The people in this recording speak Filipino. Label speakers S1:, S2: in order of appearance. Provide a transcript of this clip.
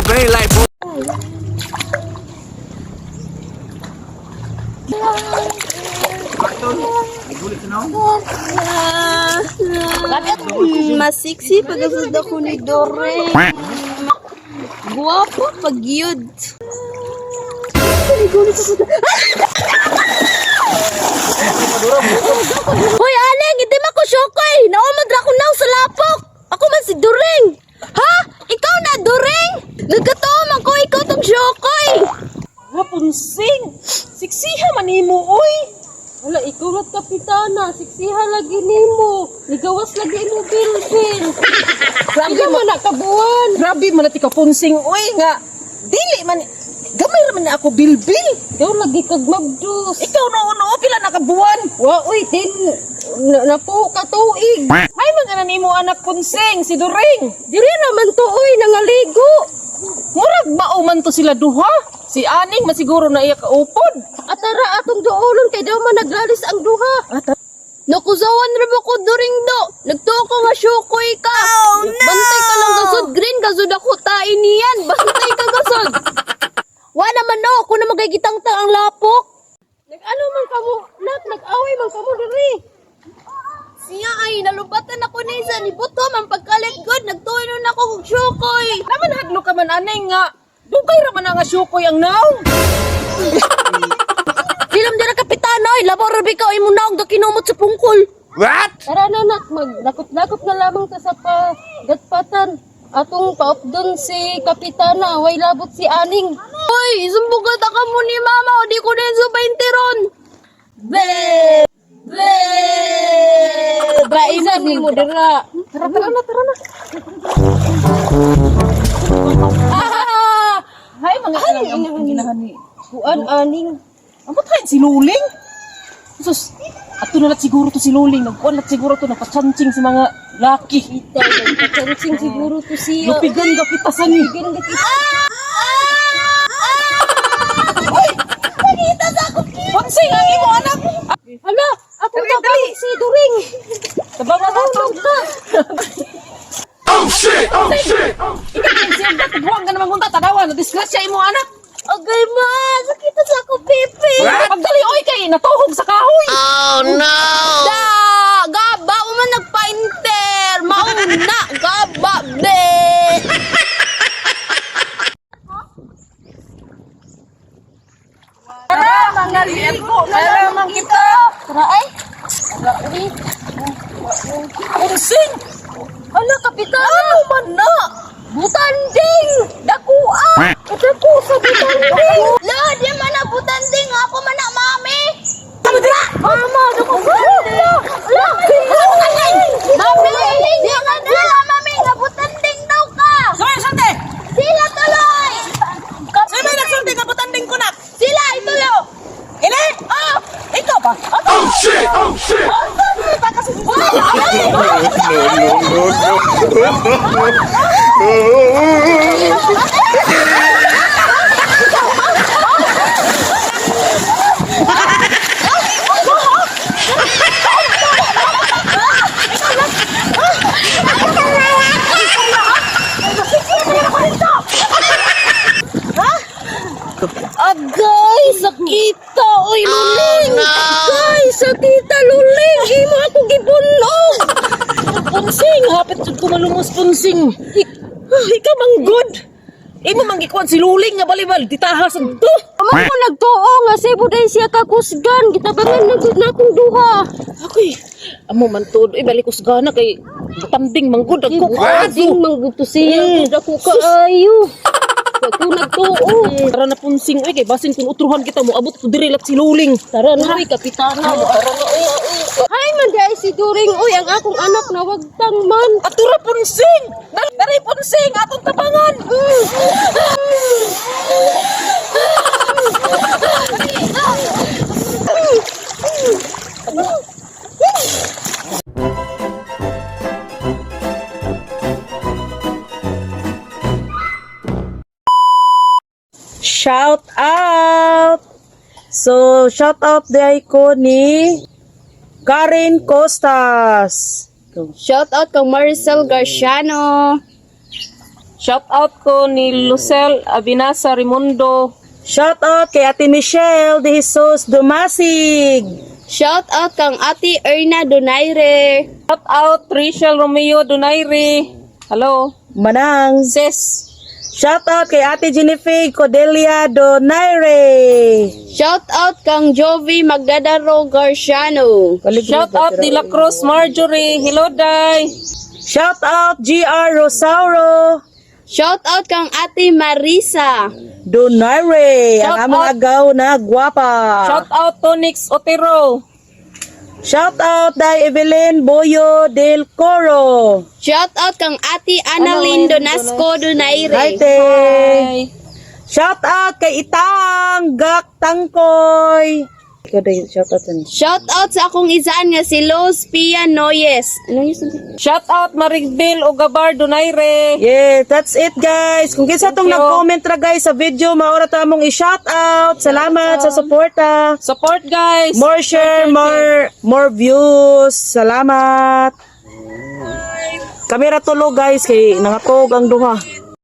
S1: very light po.
S2: Masiksi pagkasud ako ni Dore. Guwapo pag yun. Hoy, Aling, hindi man ko syokoy. Naumad ra ko naw sa lapok. Ako man si Doreng. Ha? Ikaw na, Doreng? Nagkataon man ko ikaw tong syokoy.
S3: Punsing! Siksiha man nimo, oy! Wala, ikaw na't kapitana. Siksiha lagi nimo. Ligawas lagi mo, Bilbil. Grabe man na kabuan. Grabe man na tika punsing, oy nga. Dili man, gamay naman na ako, Bilbil. Ikaw lagi kag mabdus. Ikaw no, pila na kabuan. Wa, oy, din, napo katuig. Ay, mga nimo anak punsing, si Doreng. Dili naman to, oy, nangaligo. Murag ba man to sila duha? Si Aning masiguro na iya kaupod. Atara atong duolon kay daw man naglalis ang duha.
S2: Nakuzawan rin ako, Doreng do. Nagtuo ko nga syokoy ka. Oh, no! Bantay ka lang gasod. Green gasod ako. Tain niyan. Bantay ka gasod. Wa naman no. Kung na magagitang-tang ang lapok.
S3: Nag-ano man kamo? Nag-away man kamo diri.
S2: Siya ay nalubatan ako na isa. Ni Buto man pagkalit good. Nagtuo nun ako kong syokoy.
S3: Naman hadlo ka man Aning nga. Dugay ra man nga syukoy ang naw.
S2: Dilam dira kapitano. Labaw rabi ka. Imo na ang gakinumot sa pungkol.
S1: What?
S3: Tara na nak, magnakot-nakot na lamang ta sa pagatpatan. Atong paupdon si kapitana, way labot si Aning.
S2: Uy, sumbugat ka mo ni mama. O di ko din subayin ron.
S3: Baisan ni mo dira. Tara na. Hay mga ang ginahani. Kuan Aning. Amo tayo si Luling? Sus, ato na lang siguro to si Luling. Nagkuan lang siguro to napachancing sa mga laki.
S2: Ito, nagpachancing siguro to siya.
S3: Lupigan ka kita sa ni.
S2: Lupigan ka kita. Uy! Nakita sa ako kito!
S3: Pansing ang imo anak. Hala, atong tabang si During. Tabangan atong ta.
S1: Oh shit! Oh shit!
S3: Ikaw ang siya tagbuang ka naman kunta tanawan. Disgrasya imo anak.
S2: Agay ma! Nakita sa ako, Pipi!
S3: Pagdali oy kay natuhog sa kahoy.
S1: Oh no!
S2: Da! Gaba! Uman nagpa-inter! Mauna! Gaba! Be!
S3: Tara, mga libo. Tara, mga kita. Tara, ay. Tara, uy. Unsing. Ala, kapitan. Ano man na?
S2: Butanding! Dakua! Dako sa butanding! La, di man na butanding! Ako man na, mami! Mama, dako sa butanding! Mami! Di ka na, mami! Nga butanding daw ka!
S3: Sumay, sante.
S2: Sila tuloy!
S3: Sumay, nagsunti ka butanding ko na.
S2: Sila, itulo!
S3: Ini? Oh, ikaw ba?
S1: Oh shit! Oh shit!
S2: Agay, sakita! Uy, Luling! Agay, sakita, Luling! Imo ako gibunog!
S3: Punsing, hapit jud ko malumos punsing. Ikaw mang good. Imo mang gikuan si Luling nga balibal ditahasan to.
S2: Amo ko nagtuo nga si buday siya kakusgan. Gitabangan na gud na akong duha.
S3: Ako'y amo man to. Balik ko sa gana kay tanding mang good ako.
S2: Ading mangguto siya. Gud ako kaayo. Ako nagtuo.
S3: Tara na punsing oy kay basin kun utruhan kita mo abot ko diri lat si Luling. Tara na oy kapitana. Tara na oy.
S2: Hay man day si During. Uy, ang akong anak na wagtang man.
S3: Atura punsing. Dari punsing atong tabangan. Shout out! So, shout out day ko ni Karen Costas.
S2: Shout out kang Maricel Garciano.
S3: Shout out ko ni Lucel Abinasa Rimundo.
S4: Shout out kay Ate Michelle De Jesus Dumasig.
S2: Shout out kang Ate Erna Donaire.
S3: Shout out Rachel Romeo Donaire. Hello.
S4: Manang.
S3: Sis.
S4: Shout out kay Ate Jennifer Cordelia Donaire.
S2: Shout out kang Jovi Magdadaro Garciano.
S3: Shout out De La Cruz Marjorie. Hello, Day.
S4: Shout out GR Rosauro
S2: Shout out kang Ate Marisa.
S4: Donaire.
S3: Shout
S4: Ang among
S3: out.
S4: agaw na gwapa.
S3: Shout out Tonix Otero.
S4: Shout out Day Evelyn Boyo Del Coro.
S2: Shout out kang Ate Annalyn Donasco
S4: Hi,
S2: Donaire.
S4: te.
S3: Bye.
S4: Shout out kay Itang Gak Tangkoy. Ikaw day, shout out din.
S2: Shout out sa akong isaan nga si Los Pia Noyes. Ano yung sabi?
S3: Shout out Marigbil Ugabar Donaire.
S4: Yeah, that's it guys. Kung kinsa tong
S3: Thank you.
S4: nag-comment ra guys sa video, maura ta mong i-shout out. Salamat sa suporta.
S3: Support, guys.
S4: More share, more views. Salamat. Kamera tulo guys kay nangatog ang duha.